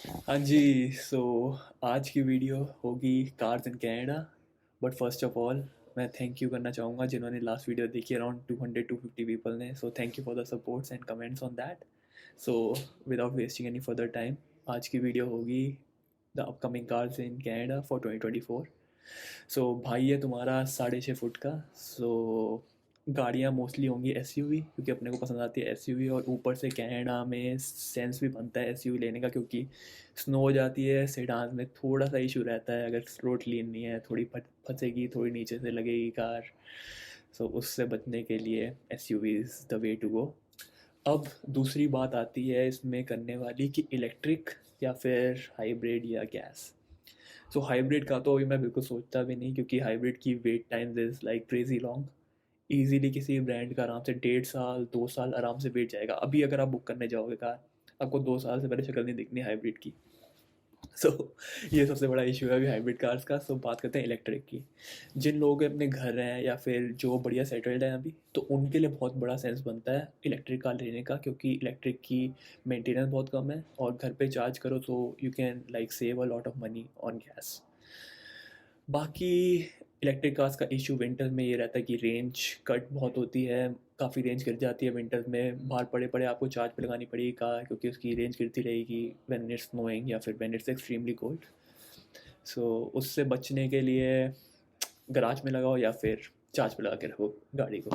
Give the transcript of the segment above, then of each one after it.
हाँ जी, आज की वीडियो होगी cars in Canada. But first of all मैं थैंक यू करना चाहूँगा जिन्होंने लास्ट वीडियो देखी, अराउंड 200-250 पीपल ने। So thank you for the supports and comments on that. So without wasting any further time, आज की वीडियो होगी the upcoming cars in Canada for 2024। सो भाई है तुम्हारा 6.5 फुट का। गाड़ियाँ मोस्टली होंगी एसयूवी, क्योंकि अपने को पसंद आती है एसयूवी। और ऊपर से कनाडा में सेंस भी बनता है एसयूवी लेने का, क्योंकि स्नो हो जाती है सेडान में, थोड़ा सा इशू रहता है अगर रोड क्लीन नहीं है, थोड़ी फंसेगी, थोड़ी नीचे से लगेगी कार। उससे बचने के लिए S U V is the way to go. अब दूसरी बात आती है इसमें करने वाली कि इलेक्ट्रिक या फिर हाइब्रिड या गैस। हाइब्रिड का तो अभी मैं बिल्कुल सोचता भी नहीं, क्योंकि हाइब्रिड की wait times is like crazy long. Easily किसी ब्रांड का आराम से 1.5 साल 2 साल आराम से वेट जाएगा। अभी अगर आप बुक करने जाओगे कार, आपको 2 साल से पहले शक्ल नहीं दिखनी हाइब्रिड की। सो ये सबसे बड़ा इशू है अभी हाइब्रिड कार्स का। बात करते हैं इलेक्ट्रिक की। जिन लोगों के अपने घर हैं या फिर जो बढ़िया सेटल्ड हैं अभी, तो उनके लिए बहुत बड़ा सेंस बनता है इलेक्ट्रिक कार लेने का, क्योंकि इलेक्ट्रिक की मेंटेनेंस बहुत कम है और घर पे चार्ज करो तो you can like save a lot of money on gas. बाकी इलेक्ट्रिक कार्स का इशू विंटर्स में ये रहता है कि रेंज कट बहुत होती है, काफ़ी रेंज गिर जाती है विंटर्स में। बाहर पड़े पड़े आपको चार्ज पे लगानी पड़ेगी कार, क्योंकि उसकी रेंज गिरती रहेगी व्हेन इट्स स्नोइंग या फिर व्हेन इट्स एक्सट्रीमली कोल्ड। उससे बचने के लिए गराज में लगाओ या फिर चार्ज पे लगा के रखो गाड़ी को।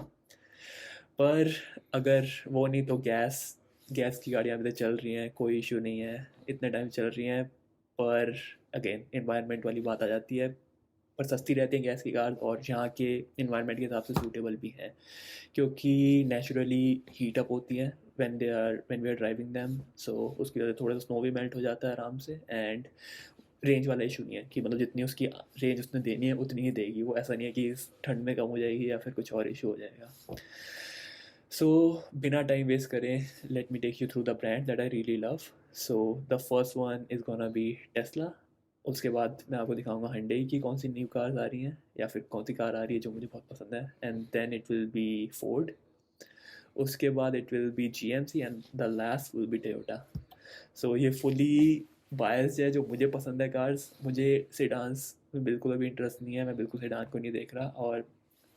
पर अगर वो नहीं तो गैस गैस की गाड़ियाँ अभी तक चल रही हैं, कोई इशू नहीं है, इतने टाइम चल रही हैं। पर अगेन इन्वायरमेंट वाली बात आ जाती है। पर सस्ती रहती हैं गैस की कार, और यहाँ के इन्वायरमेंट के हिसाब से सूटेबल भी हैं, क्योंकि नेचुरली हीट अप होती हैं when we are driving them. उसकी वजह से थोड़ा सा स्नो भी मेल्ट हो जाता है आराम से। एंड रेंज वाला इशू नहीं है कि मतलब जितनी उसकी रेंज उसने देनी है उतनी ही देगी वो, ऐसा नहीं है कि इस ठंड में कम हो जाएगी या फिर कुछ और इशू हो जाएगा। सो बिना टाइम वेस्ट करें, let me take you through the brand that I really love. The first one is gonna be Tesla. उसके बाद मैं आपको दिखाऊंगा Hyundai की कौन सी न्यू कार्स आ रही हैं या फिर कौन सी कार आ रही है जो मुझे बहुत पसंद है। And then it will be Ford. उसके बाद it will be GMC and the last will be Toyota. ये फुली बायस्ड है, जो मुझे पसंद है कार्स। मुझे सेडान्स में बिल्कुल अभी इंटरेस्ट नहीं है, मैं बिल्कुल सेडान को नहीं देख रहा। और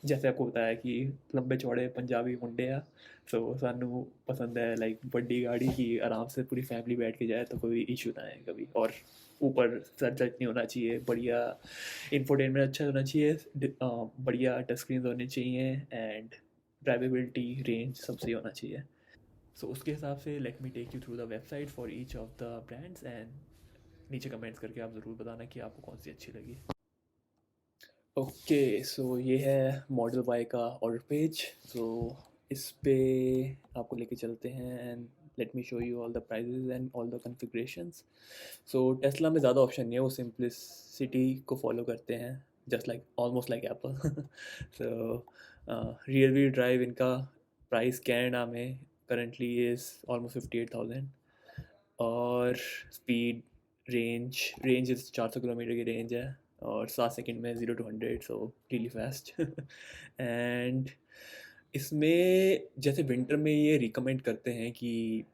जैसे आपको बताया कि लंबे चौड़े पंजाबी मुंडे आ, सानू पसंद है लाइक बड़ी गाड़ी की, आराम से पूरी फैमिली बैठ के जाए तो कोई इशू ना है कभी। और ऊपर सर टच नहीं होना चाहिए, बढ़िया इंफोटेनमेंट अच्छा होना चाहिए, बढ़िया टच स्क्रीन होने चाहिए, एंड ड्राइवेबिलिटी रेंज सबसे होना चाहिए। उसके हिसाब से let me take you through the website for each of the brands. And नीचे कमेंट्स करके आप ज़रूर बताना कि आपको कौन सी अच्छी लगी। ओके, ये है मॉडल वाई का ऑर्डर पेज। इस पे आपको लेके चलते हैं and let me show you all the prices and all the configurations. Tesla में ज़्यादा ऑप्शन नहीं है, वो सिंपलिसिटी को फॉलो करते हैं, just like almost like Apple. So rear wheel drive इनका प्राइस कैनेडा में करंटली इज़ ऑलमोस्ट 58,000। और स्पीड रेंज इस 400 किलोमीटर की रेंज है, और 7 सेकंड में 0 to 100, रियली फास्ट। एंड इसमें जैसे विंटर में ये रिकमेंड करते हैं कि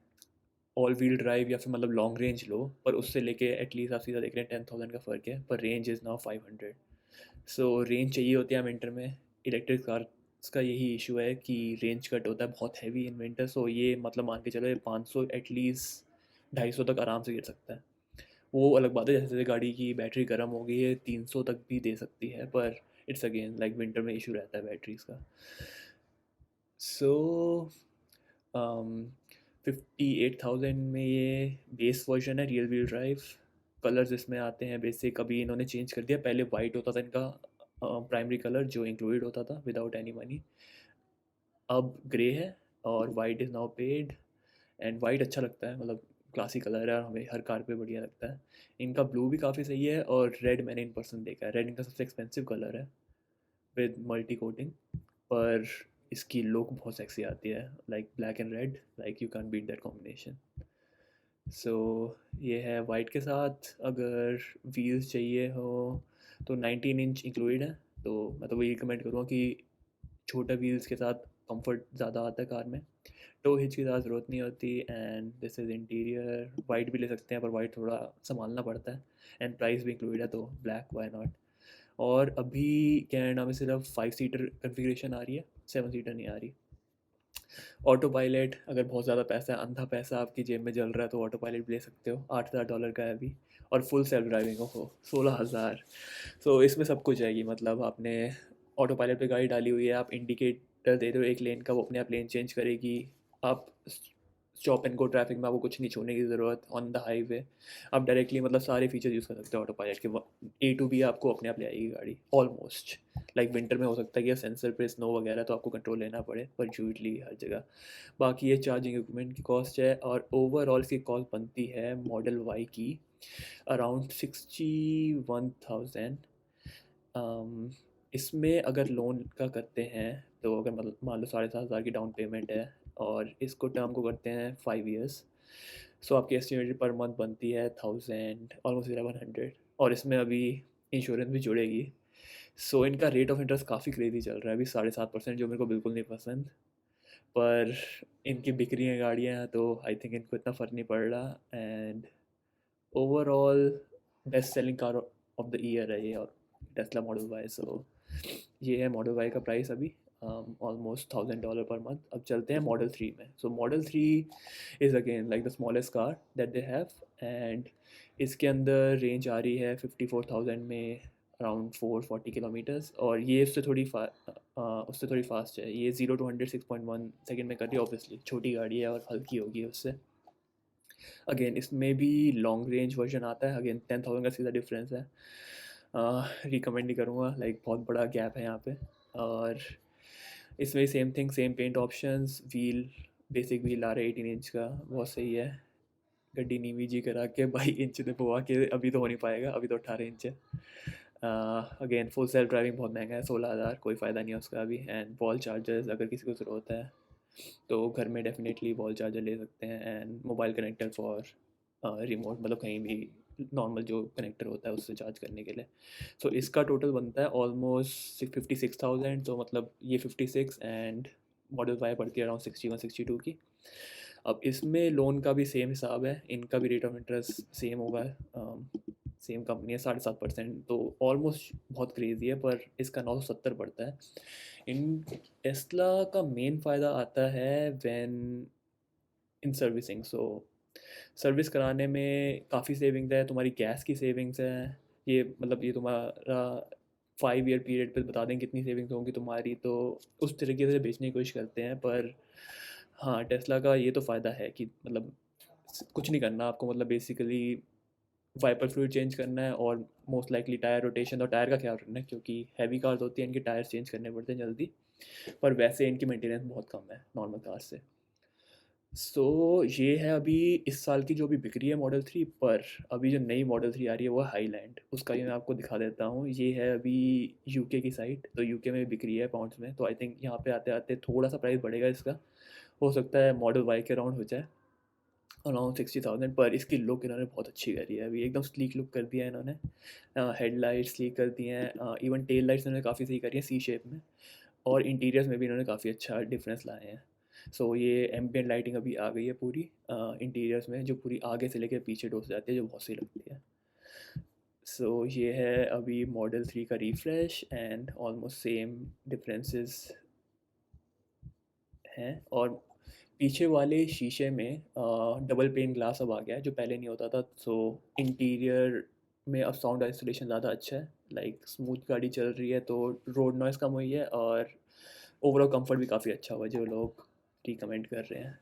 ऑल व्हील ड्राइव या फिर मतलब लॉन्ग रेंज लो, पर उससे लेके एटलीस्ट आप सीधा देख रहे हैं 10,000 का फ़र्क है, पर रेंज इज़ नाउ 500। रेंज चाहिए होती है विंटर में। इलेक्ट्रिक कार्स का यही इशू है कि रेंज कट होता है बहुत हैवी इन विंटर। ये मतलब मान के चलो ये 500 एटलीस्ट 250 तक आराम से गिर सकता है। वो अलग बात है, जैसे जैसे गाड़ी की बैटरी गर्म हो गई है 300 तक भी दे सकती है, पर इट्स अगेन लाइक विंटर में इशू रहता है बैटरीज का। सो 58,000 में ये बेस वर्जन है रियल व्हील ड्राइव। कलर्स इसमें आते हैं बेसिक, अभी इन्होंने चेंज कर दिया, पहले वाइट होता था इनका प्राइमरी कलर जो इंक्लूडेड होता था विदाउट एनी मनी। अब ग्रे है और white is now paid. And white अच्छा लगता है, मतलब क्लासी कलर है और हमें हर कार पे बढ़िया लगता है। इनका ब्लू भी काफ़ी सही है, और रेड मैंने इन पर्सन देखा है, रेड इनका सबसे एक्सपेंसिव कलर है विद मल्टी कोटिंग। पर इसकी लुक बहुत सेक्सी आती है, like black and red, like you can beat that combination. So ये है वाइट के साथ। अगर व्हील्स चाहिए हो तो 19 इंच इंक्लूडेड है। तो मैं तो वही रिकमेंड करूँगा कि छोटे व्हील्स के साथ कंफर्ट ज़्यादा आता है कार में। टो हिच की ज़्यादा ज़रूरत नहीं होती। And this is interior. White भी ले सकते हैं पर वाइट थोड़ा संभालना पड़ता है, एंड प्राइस भी इंक्लूडेड है तो ब्लैक वाई नॉट। और अभी कैनेडा में सिर्फ 5 सीटर कन्फिग्रेशन आ रही है, 7 सीटर नहीं आ रही। ऑटो पायलट, अगर बहुत ज़्यादा पैसा है, अंधा पैसा आपकी जेब में जल रहा है तो ऑटो पायलट भी ले सकते हो, $8,000 का है अभी। और फुल सेल्फ ड्राइविंग हो 16,000। सो इसमें सब कुछ आएगी, मतलब आपने ऑटो पायलट पे गाड़ी डाली हुई है, आप इंडिकेटर दे रहे हो एक लेन का, वो अपने आप लेन चेंज करेगी। आप स्टॉप एंड गो ट्रैफिक में आपको कुछ नहीं छूने की ज़रूरत, ऑन द हाईवे आप डायरेक्टली मतलब सारे फीचर यूज़ कर सकते हो ऑटो पायलट के। A to B आपको अपने आप ले आएगी गाड़ी ऑलमोस्ट। लाइक विंटर में हो सकता है कि सेंसर पे स्नो वगैरह तो आपको कंट्रोल लेना पड़े, पर यूजली हर जगह। बाकी ये चार्जिंग इक्विपमेंट की कॉस्ट है, और ओवरऑल इसकी कॉस्ट बनती है मॉडल वाई की अराउंड 61,000। इसमें अगर लोन का करते हैं तो अगर मतलब मान लो 7,500 की डाउन पेमेंट है, और इसको टर्म को करते हैं 5 ईयर्स, सो आपकी एस्टिमेटेड पर मंथ बनती है 1000, ऑलमोस्ट 1100। और इसमें अभी इंश्योरेंस भी जुड़ेगी। सो इनका रेट ऑफ इंटरेस्ट काफ़ी क्रेजी चल रहा है अभी, 7.5%, जो मेरे को बिल्कुल नहीं पसंद। पर इनकी बिक रही हैं गाड़ियाँ तो आई थिंक इनको इतना फ़र्क नहीं पड़ रहा। And overall best selling car of the year है ये, और टेस्ला मॉडल वाई। सो ये है मॉडल वाई का प्राइस अभी, ऑलमोस्ट $1,000 पर मंथ। अब चलते हैं मॉडल 3 में। So model 3 is again like the smallest car that they have. And इसके अंदर रेंज आ रही है 54,000 में, अराउंड 440 किलोमीटर्स। और ये उससे थोड़ी फास्ट है, ये 0 to 100 6.1 सेकेंड में कर रही है। ऑब्वियसली छोटी गाड़ी है और हल्की होगी उससे। अगेन इसमें भी लॉन्ग रेंज वर्जन आता है, अगेन 10,000 का सीधा डिफरेंस है। रिकमेंड नहीं करूँगा, लाइक बहुत बड़ा गैप है यहाँ पे। और इसमें same thing, same paint options, wheel basic wheel आ रहा है 18 इंच का, बहुत सही है। गड्डी नीवी जी करा के 22 इंच पे पवा के अभी तो हो नहीं पाएगा, अभी तो 18 इंच है। अगेन फुल सेल्फ ड्राइविंग बहुत महंगा है, 16,000, कोई फ़ायदा नहीं है उसका अभी। एंड वॉल चार्जर्स अगर किसी को ज़रूरत है तो घर में डेफिनेटली वॉल चार्जर ले सकते हैं। And mobile connector for remote, मतलब कहीं भी नॉर्मल जो कनेक्टर होता है उससे चार्ज करने के लिए। सो इसका टोटल बनता है ऑलमोस्ट 56,000, तो मतलब ये 56 एंड मॉडल वाई पड़ती है अराउंड 61-62 की। अब इसमें लोन का भी सेम हिसाब है, इनका भी रेट ऑफ इंटरेस्ट सेम होगा। सेम कंपनी है 7.5%, तो ऑलमोस्ट बहुत क्रेजी है, पर इसका 970 पड़ता है। इन टेस्ला का मेन फ़ायदा आता है when in servicing. So service कराने में काफ़ी सेविंग्स है, तुम्हारी गैस की सेविंग्स है। ये मतलब ये तुम्हारा 5 ईयर पीरियड पे बता दें कितनी सेविंग्स होंगी तुम्हारी, तो उस तरीके से बेचने की कोशिश करते हैं। पर हाँ, टेस्ला का ये तो फ़ायदा है कि मतलब कुछ नहीं करना आपको, मतलब बेसिकली वाइपर फ्लूइड चेंज करना है, और मोस्ट लाइकली टायर रोटेशन और टायर का ख्याल रखना है, क्योंकि हैवी कार्स होती हैं इनके टायर चेंज करने पड़ते हैं जल्दी। पर वैसे इनकी मेंटेनेंस बहुत कम है नॉर्मल कार से। सो ये है अभी इस साल की जो भी बिक रही है मॉडल 3 पर। अभी जो नई मॉडल 3 आ रही है वो है हाईलैंड, उसका ये मैं आपको दिखा देता हूँ। ये है अभी यूके की साइट, तो यूके में बिक रही है पाउंड्स में, तो आई थिंक यहाँ पे आते आते थोड़ा सा प्राइस बढ़ेगा इसका। हो सकता है मॉडल वाई के अराउंड हो जाए, अराउंड 60,000। पर इसकी लुक इन्होंने बहुत अच्छी करी है, अभी एकदम स्लीक लुक कर दिया है इन्होंने। हेडलाइट स्लीक कर दिए हैं, इवन टेल लाइट्स इन्होंने काफ़ी सही करी है सी शेप में। और इंटीरियर्स में भी इन्होंने काफ़ी अच्छा डिफरेंस लाए हैं। सो ये एम्बियंट लाइटिंग अभी आ गई है पूरी इंटीरियर्स में, जो पूरी आगे से लेकर पीछे डोस जाती है, जो बहुत सही लगती है। सो ये है अभी मॉडल 3 का refresh, and almost same differences हैं। और पीछे वाले शीशे में डबल पेन ग्लास अब आ गया है, जो पहले नहीं होता था। सो इंटीरियर में अब साउंड आइसोलेशन ज़्यादा अच्छा है, लाइक स्मूथ गाड़ी चल रही है तो रोड नॉइज़ कम हुई है, और ओवरऑल कंफर्ट भी काफ़ी अच्छा हुआ जो लोग रिकमेंड कर रहे हैं।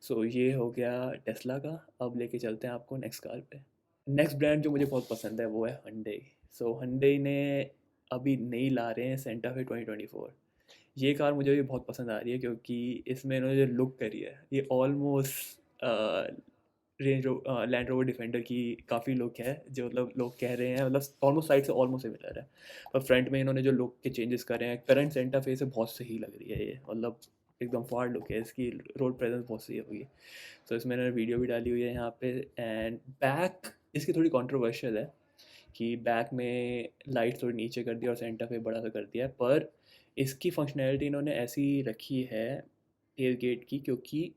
सो ये हो गया टेस्ला का। अब लेके चलते हैं आपको नेक्स्ट कार पे। नेक्स्ट ब्रांड जो मुझे बहुत पसंद है वो है Hyundai। सो Hyundai ने अभी नई ला रहे हैं सेंटा फे 2024। ये कार मुझे भी बहुत पसंद आ रही है, क्योंकि इसमें इन्होंने जो लुक करी है ये ऑलमोस्ट लैंड रोवर डिफेंडर की काफ़ी लुक है, जो मतलब लोग कह रहे हैं, मतलब ऑलमोस्ट साइड से ऑलमोस्ट सिमिलर है। पर फ्रंट में इन्होंने जो लुक के चेंजेस करे हैं, करंट सेंटा फे से बहुत सही लग रही है ये, मतलब एकदम फाड़ लुक है इसकी, रोड प्रेजेंस बहुत सही होगी। तो इसमें इन्होंने वीडियो भी डाली हुई है यहाँ पे। एंड बैक इसकी थोड़ी कंट्रोवर्शियल है कि बैक में लाइट थोड़ी नीचे कर दी और सेंटर पे बड़ा सा कर दिया है, पर इसकी फंक्शनैलिटी इन्होंने ऐसी रखी है टेल गेट की, क्योंकि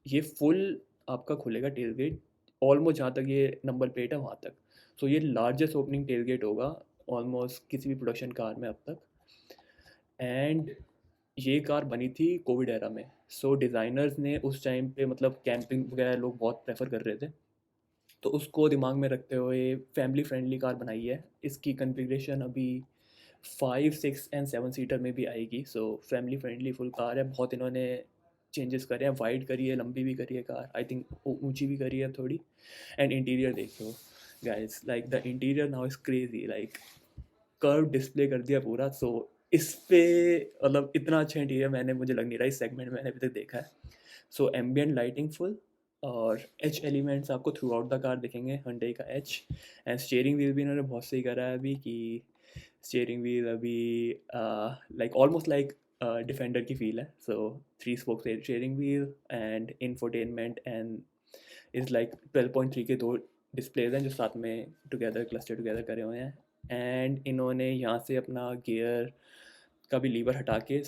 ये फुल आपका खुलेगा टेल गेट ऑलमोस्ट जहाँ तक ये नंबर प्लेट है वहाँ तक। सो ये लार्जेस्ट ओपनिंग टेल गेट होगा ऑलमोस्ट किसी भी प्रोडक्शन कार में अब तक। एंड ये कार बनी थी कोविड एरा में। सो डिज़ाइनर्स ने उस टाइम पे मतलब कैंपिंग वगैरह लोग बहुत प्रेफर कर रहे थे, तो उसको दिमाग में रखते हुए फैमिली फ्रेंडली कार बनाई है। इसकी कन्फिग्रेशन अभी 5, 6 एंड 7 सीटर में भी आएगी। So family friendly full car है। बहुत इन्होंने चेंजेस करे हैं, वाइड करी है, लंबी भी करी है कार, आई थिंक ऊंची भी करी है थोड़ी। एंड इंटीरियर देखो guys, like the interior now is crazy, like curve display कर दिया पूरा। सो इस पे मतलब इतना अच्छा इंटीरियर मैंने मुझे लग नहीं रहा इस सेगमेंट में मैंने अभी तक देखा है। सो एम्बियंट लाइटिंग फुल और एच एलिमेंट्स आपको थ्रू आउट द कार दिखेंगे, Hyundai का एच। एंड स्टीयरिंग व्हील भी इन्होंने बहुत सही करा है अभी, कि स्टीयरिंग व्हील अभी लाइक ऑलमोस्ट लाइक डिफेंडर की फील है। सो 3 spoke steering wheel and infotainment and is like 12.3 के 2 डिस्प्लेज हैं जो साथ में टुगेदर क्लस्टर टुगेदर करे हुए हैं। एंड इन्होंने यहाँ से अपना गियर का भी लीवर हटा के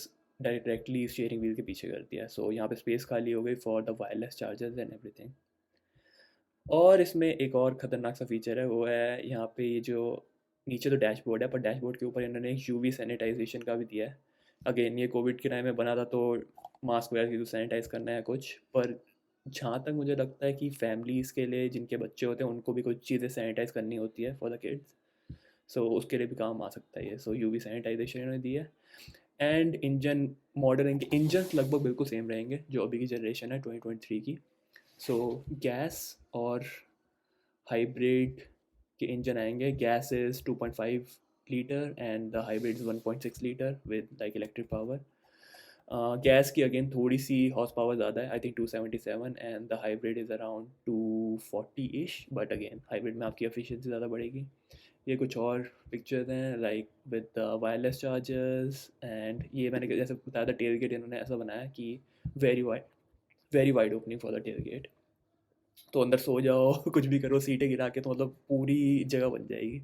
डायरेक्टली स्टीयरिंग व्हील के पीछे कर दिया। सो यहाँ पे स्पेस खाली हो गई for the wireless chargers and everything. और इसमें एक और ख़तरनाक सा फीचर है, वो है यहाँ पे ये जो नीचे तो डैशबोर्ड है, पर डैशबोर्ड के ऊपर इन्होंने एक यूवी सैनिटाइजेशन का भी दिया है। अगेन ये कोविड के टाइम में बना था, तो मास्क वगैरह की सैनिटाइज करना है कुछ, पर जहाँ तक मुझे लगता है कि फैमिलीज़ के लिए जिनके बच्चे होते हैं उनको भी कुछ चीज़ें सैनिटाइज करनी होती है फॉर द किड्स। सो उसके लिए भी काम आ सकता है ये। सो यूवी सैनिटाइजेशन इन्होंने दी है। एंड इंजन मॉडल, इनके इंजन लगभग बिल्कुल सेम रहेंगे जो अभी की जनरेशन है 2023 की। सो गैस और हाइब्रिड के इंजन आएंगे। Gas is 2.5 litre and the hybrid is 1.6 litre with like electric power. Gas की अगेन थोड़ी सी हॉर्स पावर ज़्यादा है, I think 277, and the hybrid is around 240 इश, बट अगेन हाइब्रिड में आपकी एफिशिएंसी ज़्यादा बढ़ेगी। ये कुछ और पिक्चर्स हैं like with wireless chargers. And ये मैंने जैसे बताया था टेल गेट इन्होंने ऐसा बनाया कि very wide opening for the tailgate. तो अंदर सो जाओ कुछ भी करो सीटें गिरा के, तो मतलब पूरी जगह बन जाएगी।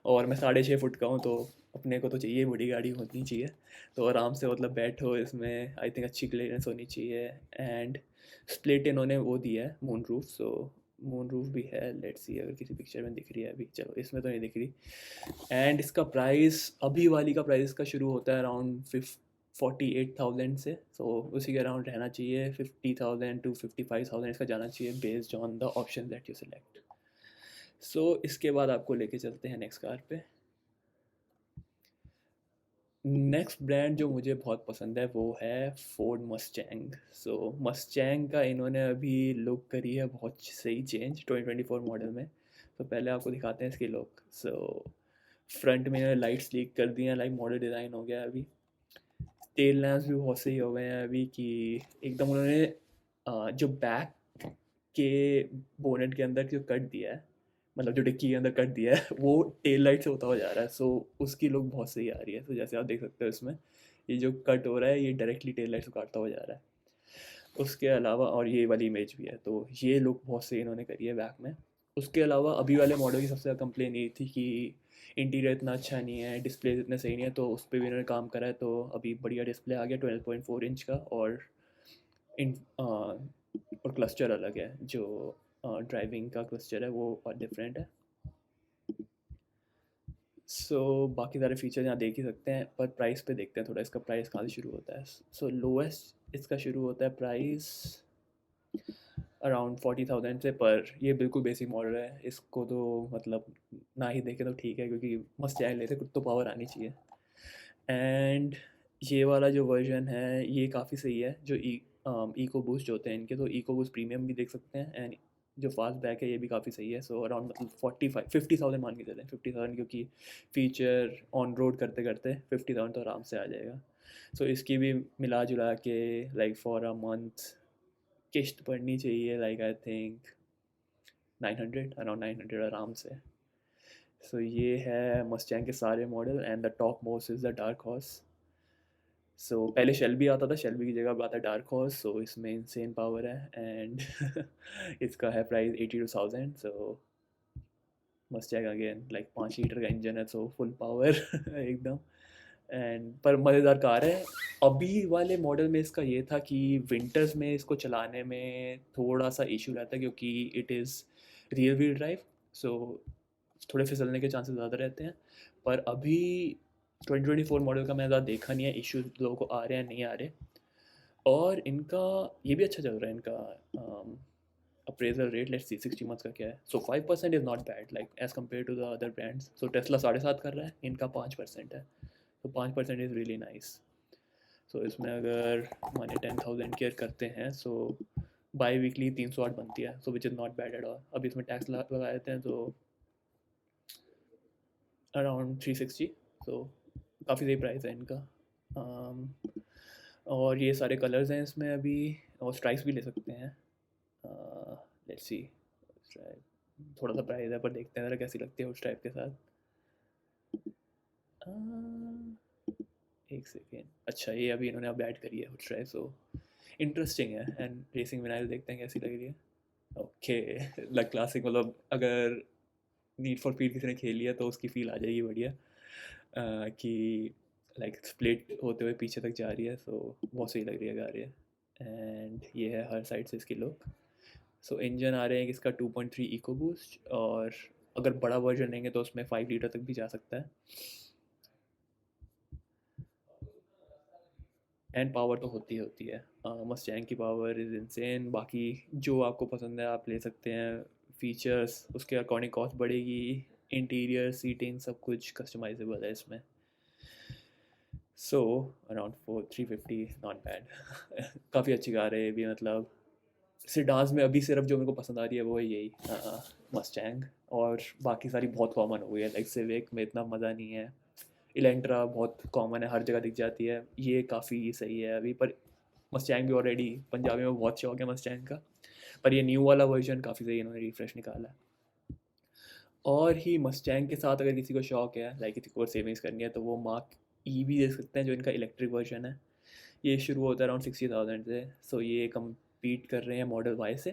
और मैं 6.5 फुट का हूँ, तो अपने को तो चाहिए बड़ी गाड़ी होनी चाहिए, तो आराम से मतलब बैठो इसमें। आई थिंक अच्छी क्लियरेंस होनी चाहिए। एंड स्प्लिट इन्होंने वो दिया है मून रूफ। सो मून रूफ भी है, लेट्स सी अगर किसी पिक्चर में दिख रही है अभी, चलो इसमें तो नहीं दिख रही। एंड इसका प्राइस अभी वाली का प्राइस का शुरू होता है अराउंड 48,000 से। सो उसी के अराउंड रहना चाहिए, 50,000 to 55,000 इसका जाना चाहिए based on the option that you select. So इसके बाद आपको लेके चलते हैं नेक्स्ट कार पे। नेक्स्ट ब्रांड जो मुझे बहुत पसंद है वो है फोर्ड मस्टैंग। सो मस्टैंग का इन्होंने अभी लुक करी है बहुत सही चेंज 2024 मॉडल में। तो पहले आपको दिखाते हैं इसकी लुक। सो फ्रंट में इन्होंने लाइट्स लीक कर दी हैं, लाइक मॉडल डिज़ाइन हो गया है अभी। टेल लैम्प्स भी बहुत सही हो गए हैं अभी, कि एकदम उन्होंने जो बैक के बोनेट के अंदर जो कट दिया है, मतलब जो डिक्की के अंदर कट दिया है वो टेल लाइट से होता हुआ जा रहा है। सो उसकी लुक बहुत सही आ रही है। तो जैसे आप देख सकते हो इसमें ये जो कट हो रहा है ये डायरेक्टली टेल लाइट से काटता हुआ जा रहा है। उसके अलावा और ये वाली इमेज भी है, तो ये लुक बहुत सही इन्होंने करी है बैक में। उसके अलावा अभी वाले मॉडल की सबसे ज़्यादा कंप्लेन ये थी कि इंटीरियर इतना अच्छा नहीं है, डिस्प्ले इतने सही नहीं है, तो उस पर भी इन्होंने काम करा है। तो अभी बढ़िया डिस्प्ले आ गया 12.4 इंच का। और इन और क्लस्टर अलग है, जो ड्राइविंग का क्लस्टर है वो डिफरेंट है। सो बाकी सारे फीचर्स यहाँ देख ही सकते हैं, पर प्राइस पे देखते हैं थोड़ा, इसका प्राइस कहाँ से शुरू होता है। सो लोएस्ट इसका शुरू होता है प्राइस अराउंड 40,000 से, पर ये बिल्कुल बेसिक मॉडल है, इसको तो मतलब ना ही देखें तो ठीक है, क्योंकि मस्त चाय लेते कुछ तो पावर आनी चाहिए। एंड ये वाला जो वर्जन है ये काफ़ी सही है, जो इको बूस्ट होते हैं इनके, तो इको बूस्ट प्रीमियम भी देख सकते हैं। एंड जो फास्ट बैक है ये भी काफ़ी सही है। सो अराउंड मतलब 50,000 मान के चलें, 50,000, क्योंकि फ़ीचर ऑन रोड करते करते 50,000 तो आराम से आ जाएगा। सो इसकी भी मिला जुला के लाइक फॉर अ मंथ किश्त पड़नी चाहिए, लाइक आई थिंक 900, अराउंड 900 आराम से। सो ये है मस्टैंग के सारे model. And the top most is the dark horse. So पहले शेल्बी आता था, शेल्बी की जगह अब आता है डार्क हॉर्स। सो इसमें इंसेन पावर है। एंड इसका है प्राइस 82,000। सो मस्टैग अगेन लाइक 5 लीटर का इंजन है, सो फुल पावर एकदम। एंड पर मज़ेदार कार है। अभी वाले मॉडल में इसका ये था कि विंटर्स में इसको चलाने में थोड़ा सा इशू रहता है क्योंकि it is rear wheel drive, so थोड़े फिसलने के चांसेस ज़्यादा रहते हैं। पर अभी 2024 मॉडल का मैंने ज़्यादा देखा नहीं है इशू लोगों को आ रहे हैं नहीं आ रहे। और इनका ये भी अच्छा चल रहा है इनका appraisal rate. Let's see 60 months का क्या है। So 5% is not bad like as compare to the other brands. So Tesla 7.5 कर रहा है, इनका 5% है, तो 5% इज़ रियली नाइस। सो इसमें अगर माने 10,000 केयर करते हैं सो बाई वीकली 308 बनती है, so which is not bad at all. अब इसमें टैक्स लगा देते हैं तो अराउंड 360, सो काफ़ी सही प्राइस है इनका। और ये सारे कलर्स हैं इसमें अभी, और स्ट्राइक्स भी ले सकते हैं। लेट्स सी स्ट्राइप थोड़ा सा प्राइस है पर देखते हैं ज़रा कैसी लगती है उस टाइप के साथ। एक सेकेंड, अच्छा ये अभी इन्होंने अब ऐड करी है उस ट्राई, सो इंटरेस्टिंग है। एंड रेसिंग विनाइल देखते हैं कैसी लग रही है। ओके लाइक क्लासिक, मतलब अगर नीड फॉर स्पीड किसी ने खेल लिया तो उसकी फील आ जाएगी बढ़िया। कि लाइक स्प्लिट होते हुए पीछे तक जा रही है, सो बहुत सही लग रही है गाड़ी। एंड ये है हर साइड से इसकी लुक। सो इंजन आ रहे हैं कि इसका 2.3 इको बूस्ट, और अगर बड़ा वर्जन लेंगे तो उसमें 5 लीटर तक भी जा सकता है। एंड पावर तो होती है मस्टैंग की पावर इज़ इंसेन। बाकी जो आपको पसंद है आप ले सकते हैं फीचर्स, उसके अकॉर्डिंग कॉस्ट बढ़ेगी। इंटीरियर सीटिंग सब कुछ कस्टमाइजेबल है इसमें। So around 350 not bad. काफ़ी अच्छी कार है ये भी। मतलब सिडान्स में अभी सिर्फ जो मेरे को पसंद आ रही है वो है यही मस्टैंग, और बाकी सारी बहुत कॉमन हो गई है। लाइक सिविक में इतना मज़ा नहीं है, इलेंट्रा बहुत कॉमन है, हर जगह दिख जाती है, ये काफ़ी सही है अभी। पर मस्टैंग भी ऑलरेडी पंजाबी में बहुत शौक है मस्टैंग का, पर ये न्यू वाला वर्जन काफ़ी सही इन्होंने रिफ्रेश निकाला है। और ही मस्टैंग के साथ अगर किसी को शौक है, लाइक किसी को सेविंग्स करनी है, तो वो मार्क ई भी देख सकते हैं जो इनका इलेक्ट्रिक वर्जन है। ये शुरू होता है अराउंड 60,000 से, सो ये कम्पीट कर रहे हैं मॉडल वाई से।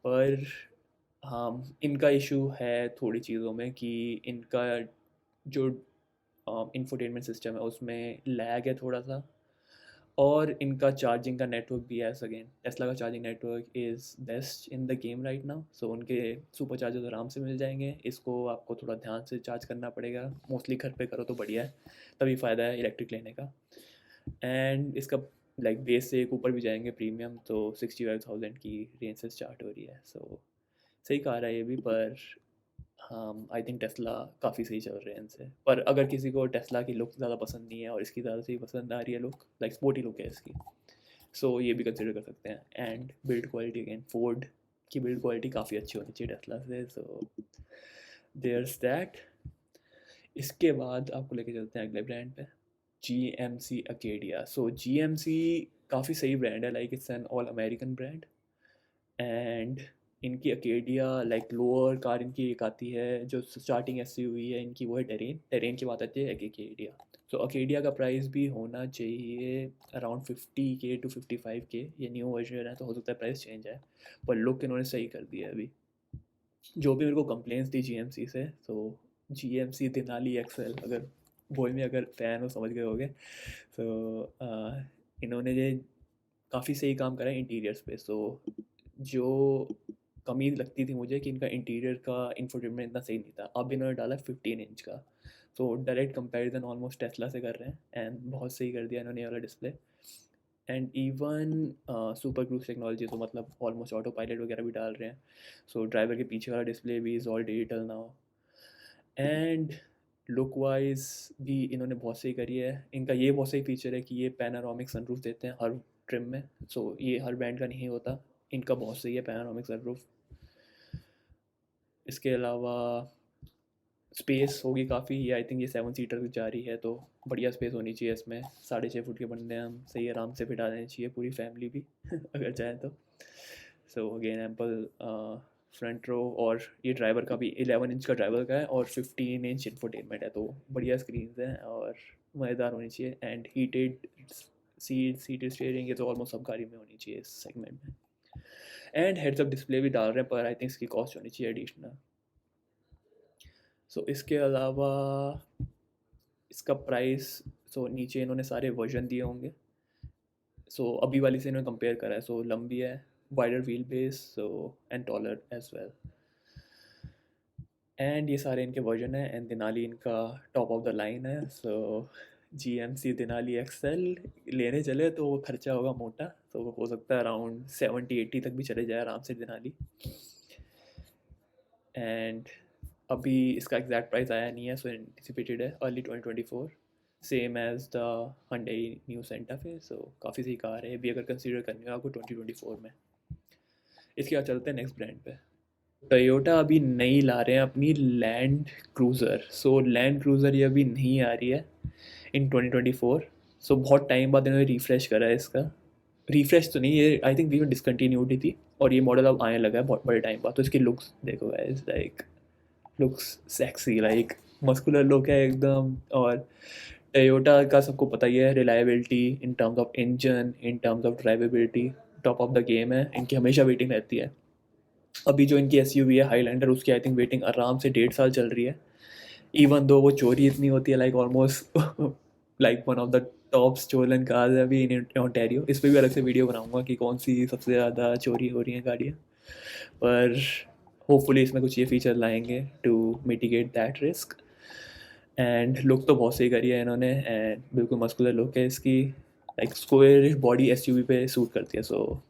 पर हाँ इनका इशू है थोड़ी चीज़ों में कि इनका जो इंफोटेनमेंट सिस्टम है उसमें लैग है थोड़ा सा, और इनका चार्जिंग का नेटवर्क भी है। अगेन टेस्ला का charging network is best in the game right now, so उनके सुपर चार्जर्स आराम से मिल जाएंगे। इसको आपको थोड़ा ध्यान से चार्ज करना पड़ेगा, मोस्टली घर पे करो तो बढ़िया है, तभी फ़ायदा है इलेक्ट्रिक लेने का। एंड इसका लाइक बेस से एक ऊपर भी जाएंगे प्रीमियम तो 65,000 की रेंज से स्टार्ट हो रही है। सो सही कार है ये भी। पर हाँ आई थिंक टेस्ला काफ़ी सही चल रहे हैं इनसे। पर अगर किसी को टेस्ला की लुक ज़्यादा पसंद नहीं है और इसकी ज़्यादा सही पसंद आ रही है लुक, लाइक स्पोर्टी लुक है इसकी, सो ये भी कंसिडर कर सकते हैं। And build quality, again Ford की बिल्ड क्वालिटी काफ़ी अच्छी होनी चाहिए टेस्ला से, सो देयर्स दैट। इसके बाद आपको लेके चलते हैं अगले ब्रांड पे, जी एम सी अकेडिया। सो जी एम सी काफ़ी सही ब्रांड है, like it's an all American brand. And इनकी अकेडिया लाइक लोअर कार इनकी एक आती है जो स्टार्टिंग ऐसी हुई है इनकी, वो है टेरेन। टेरेन की बात आती है अकेडिया। सो अकेडिया का प्राइस भी होना चाहिए अराउंड 50K to 55K। ये न्यू वर्जन है तो हो सकता है प्राइस चेंज है, पर लुक इन्होंने सही कर दिया है अभी। जो भी मेरे को कंप्लेंट्स थी जीएमसी से, तो जीएमसी दिनाली एक्सेल, अगर बोल में अगर फ़ैन हो समझ गए होगे, तो इन्होंने ये काफ़ी सही काम करा है इंटीरियर्स पे। सो जो कमी लगती थी मुझे कि इनका इंटीरियर का इंफोटेनमेंट इतना सही नहीं था, अब इन्होंने डाला 15 इंच का, तो डायरेक्ट कंपैरिजन ऑलमोस्ट टेस्ला से कर रहे हैं। एंड बहुत सही कर दिया इन्होंने ये वाला display. And even super cruise technology, तो मतलब ऑलमोस्ट ऑटो पायलट वगैरह भी डाल रहे हैं। सो ड्राइवर के पीछे वाला डिस्प्ले भी is all digital now. And look wise भी इन्होंने बहुत सही करी है। इनका ये बहुत सही फीचर है कि ये पैनारोमिक सनरूफ देते हैं हर ट्रिम में, सो ये हर ब्रांड का नहीं होता, इनका बहुत सही है पैनारोमिक सनरूफ। इसके अलावा स्पेस होगी काफ़ी, ये आई थिंक ये 7 सीटर जा रही है, तो बढ़िया स्पेस होनी चाहिए इसमें। 6.5 फुट के बंदे हैं हम, सही आराम से फिटा देनी चाहिए पूरी फैमिली भी अगर चाहें तो। So again ample front row, और ये ड्राइवर का भी 11 इंच का ड्राइवर का है और 15 इंच इंफोटेनमेंट है, तो बढ़िया स्क्रीन हैं और मज़ेदार होनी चाहिए। एंड हीटेड सीटेड स्टीयरिंग, ये तो ऑलमोस्ट सब गाड़ी में होनी चाहिए इस सेगमेंट में। एंड हेड्स अप डिस्प्ले भी डाल रहे हैं, पर आई थिंक इसकी कॉस्ट होनी चाहिए एडिशनल। सो इसके अलावा इसका प्राइस, सो नीचे इन्होंने सारे वर्जन दिए होंगे। सो अभी वाली से इन्होंने कंपेयर करा है। सो लंबी है, wider wheel base, so and taller as well. And ये सारे इनके वर्जन है। एंड दिनाली इनका टॉप ऑफ द लाइन है। सो GMC दिनाली एक्सएल लेने चले तो वो खर्चा होगा मोटा, तो हो सकता है अराउंड 70-80 तक भी चले जाए आराम से दिनाली। एंड अभी इसका एग्जैक्ट प्राइस आया नहीं है, सो एंटिसिपेटेड है early 2024, same as the Hyundai new Santa Fe. So काफ़ी सही कार है भी अगर कंसीडर करनी हो आपको 2024 में। इसके बाद चलते हैं नेक्स्ट ब्रांड पे। टोयोटा अभी नई ला रहे हैं अपनी land cruiser. So land cruiser ये अभी नहीं आ रही है इन 2024। सो बहुत टाइम बाद इन्होंने रिफ़्रेश करा है इसका। रिफ़्रेश तो नहीं, ये आई थिंक वी डिसकंटिन्यूड थी और ये मॉडल अब आने लगा है बहुत बड़े टाइम बाद। तो इसकी लुक्स देखो guys, like looks sexy, like muscular look है एकदम। और टोयोटा का सबको पता ही है, reliability in terms of engine, in terms of drivability top of the game है। इनकी हमेशा वेटिंग रहती है। अभी जो इनकी SUV है हाईलैंडर, उसकी आई थिंक वेटिंग आराम से 1.5 साल चल रही है। इवन दो वो चोरी इतनी होती है, like almost like one of the top stolen cars है अभी इन ओंटारियो। इस पर भी अलग से वीडियो बनाऊंगा कि कौन सी सबसे ज़्यादा चोरी हो रही हैं गाड़ियाँ। पर होपफुली इसमें कुछ ये फीचर लाएंगे to mitigate that risk. And look तो बहुत सही करी है इन्होंने, एंड बिल्कुल मस्कुलर लुक है इसकी, लाइक स्क्वायर बॉडी SUV पे सूट करती है। So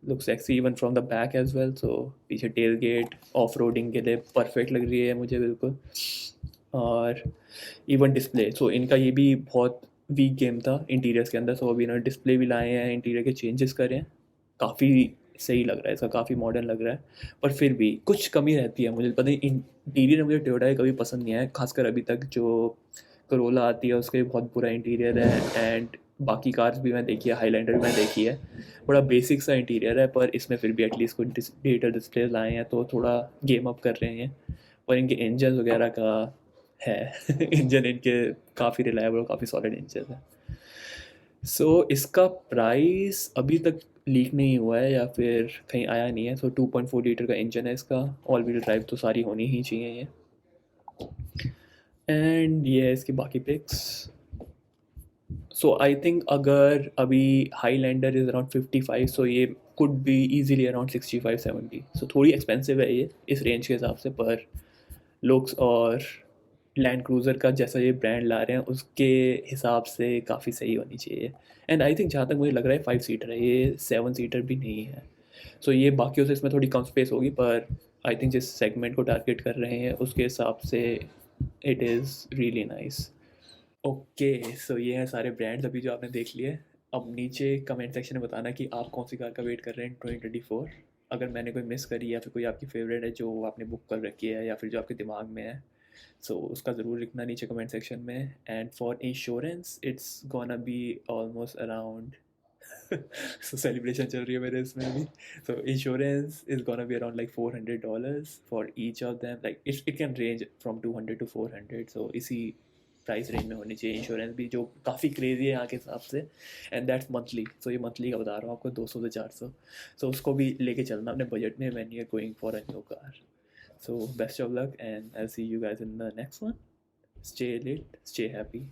look sexy even from the back as well. So पीछे टेल गेट ऑफ रोडिंग के लिए परफेक्ट लग रही है मुझे बिल्कुल। और इवन डिस्प्ले, सो इनका ये भी बहुत वीक गेम था इंटीरियर्स के अंदर। सो अभी इन्होंने डिस्प्ले भी लाए हैं, इंटीरियर के चेंजेस करे हैं, काफ़ी सही लग रहा है इसका, काफ़ी मॉडर्न लग रहा है। पर फिर भी कुछ कमी रहती है, मुझे पता नहीं इंटीरियर मुझे टोयोटा कभी पसंद नहीं आया, खासकर अभी तक जो करोला आती है उसके बहुत बुरा इंटीरियर है। एंड बाकी कार्स भी मैं देखी है, हाईलैंडर भी मैं देखी है, बड़ा बेसिक सा इंटीरियर है। पर इसमें फिर भी एटलीस्ट कुछ डिजिटल डिस्प्ले लाए हैं तो थोड़ा गेम अप कर रहे हैं। और इनके इंजन वगैरह का है इंजन इनके काफ़ी रिलायबल और काफ़ी सॉलिड इंजन है। सो इसका प्राइस अभी तक लीक नहीं हुआ है या फिर कहीं आया नहीं है। सो 2.4 लीटर का इंजन है इसका, ऑल व्हील ड्राइव तो सारी होनी ही चाहिए ये। एंड ये है इसकी बाकी पिक्स। सो आई थिंक अगर अभी हाईलैंडर इज़ अराउंड 55, सो ये कुड बी ईजिली अराउंड 65-70। सो थोड़ी एक्सपेंसिव है ये इस रेंज के हिसाब से, पर लुक्स और लैंड क्रूज़र का जैसा ये ब्रांड ला रहे हैं उसके हिसाब से काफ़ी सही होनी चाहिए। एंड आई थिंक जहाँ तक मुझे लग रहा है 5 सीटर है ये, 7 सीटर भी नहीं है। सो ये बाकियों से इसमें थोड़ी कम स्पेस होगी, पर आई थिंक जिस सेगमेंट को टारगेट कर रहे हैं उसके हिसाब से it is really nice. Okay, so ये हैं सारे ब्रांड्स अभी जो आपने देख लिए। अब नीचे कमेंट सेक्शन में बताना कि आप कौन सी कार का वेट कर रहे हैं 2024। अगर मैंने कोई मिस करी या फिर कोई आपकी फेवरेट है जो आपने बुक कर रखी है या फिर जो आपके दिमाग में है, सो उसका ज़रूर लिखना नीचे कमेंट सेक्शन में। And for insurance it's gonna be almost around so celebration चल रही है मेरे इसमें अभी। सो insurance is gonna be around like $400 for each of them, like it can range from 200 to 400। सो इसी प्राइस रेंज में होनी चाहिए इंश्योरेंस भी, जो काफ़ी क्रेजी है यहाँ के हिसाब से। And that's monthly. सो ये मंथली का बता रहा हूँ आपको, 200 से 400। सो उसको भी लेके चलना अपने बजट में when you are going for a new car. So best of luck and I'll see you guys in the next one. Stay lit, stay happy.